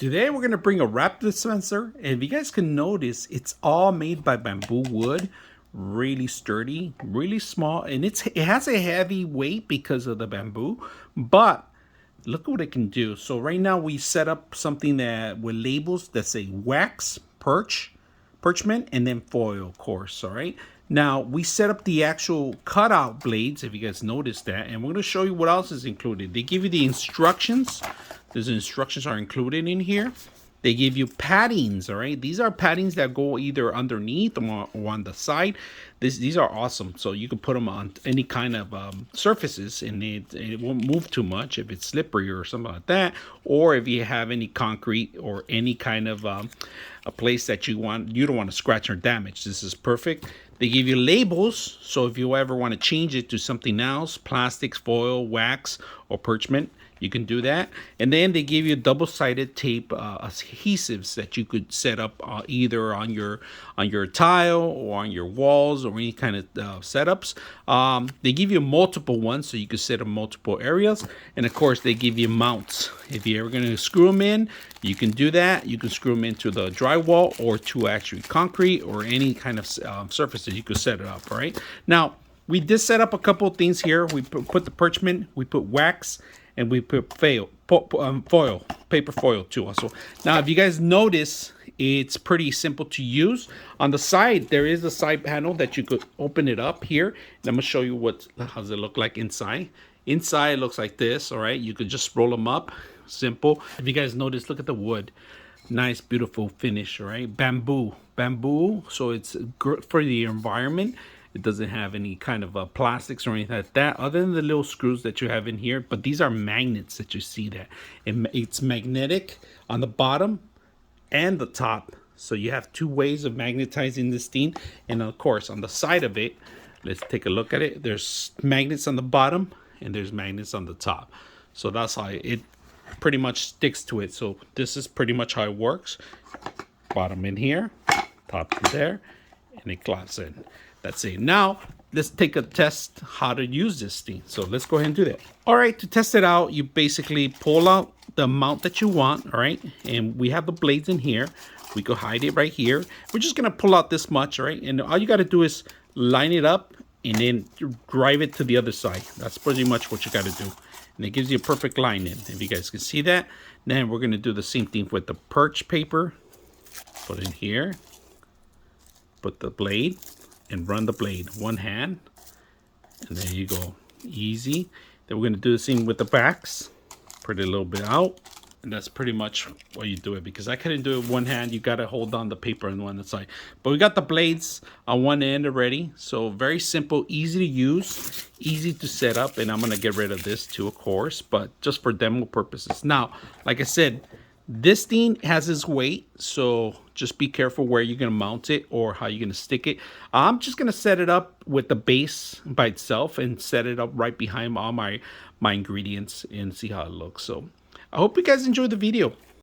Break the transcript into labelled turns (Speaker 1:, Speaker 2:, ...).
Speaker 1: Today we're going to bring a wrap dispenser, and if you guys can notice, it's all made by bamboo wood, really sturdy, really small, and it has a heavy weight because of the bamboo, but look what it can do. So right now we set up something that with labels that say wax, parchment, and then foil, of course. All right. Now we set up the actual cutout blades, if you guys noticed that, and we're going to show you what else is included. They give you the instructions. Those instructions are included in here. They give you paddings, all right? These are paddings that go either underneath or on the side. These are awesome. So you can put them on any kind of surfaces, and it won't move too much if it's slippery or something like that. Or if you have any concrete or any kind of a place that you don't want to scratch or damage. This is perfect. They give you labels, so if you ever want to change it to something else, plastics, foil, wax, or parchment, you can do that. And then they give you double-sided tape adhesives that you could set up either on your tile or on your walls or any kind of setups. They give you multiple ones, so you can set up multiple areas. And of course, they give you mounts. If you're ever going to screw them in, you can do that. You can screw them into the drywall or to actually concrete or any kind of surfaces. You could set it up. All right. Now we did set up a couple of things here. We put the parchment, we put wax, and we put foil, paper foil too also. Now, if you guys notice, it's pretty simple to use. On the side, there is a side panel that you could open it up here. And I'm gonna show you how does it look like inside. Inside, it looks like this, all right? You could just roll them up, simple. If you guys notice, look at the wood. Nice, beautiful finish, all right? Bamboo, so it's good for the environment. It doesn't have any kind of plastics or anything like that, other than the little screws that you have in here. But these are magnets that you see that. It's magnetic on the bottom and the top. So you have two ways of magnetizing this thing. And of course, on the side of it, let's take a look at it. There's magnets on the bottom and there's magnets on the top. So that's how it pretty much sticks to it. So this is pretty much how it works. Bottom in here, top in there, and it claps in. That's it. Now, let's take a test how to use this thing. So let's go ahead and do that. All right, to test it out, you basically pull out the amount that you want, all right? And we have the blades in here. We could hide it right here. We're just gonna pull out this much, all right? And all you gotta do is line it up and then drive it to the other side. That's pretty much what you gotta do. And it gives you a perfect line in. If you guys can see that, then we're gonna do the same thing with the perch paper. Put in here, put the blade, and run the blade one hand, and there you go, easy. Then we're going to do the same with the backs, put it a little bit out, and that's pretty much what you do it, because I couldn't do it one hand. You got to hold on the paper on one side, but we got the blades on one end already. So very simple, easy to use, easy to set up. And I'm going to get rid of this too, of course, but just for demo purposes. Now, like I said, this thing has its weight, so just be careful where you're going to mount it or how you're going to stick it. I'm just going to set it up with the base by itself and set it up right behind all my ingredients and see how it looks. So I hope you guys enjoyed the video.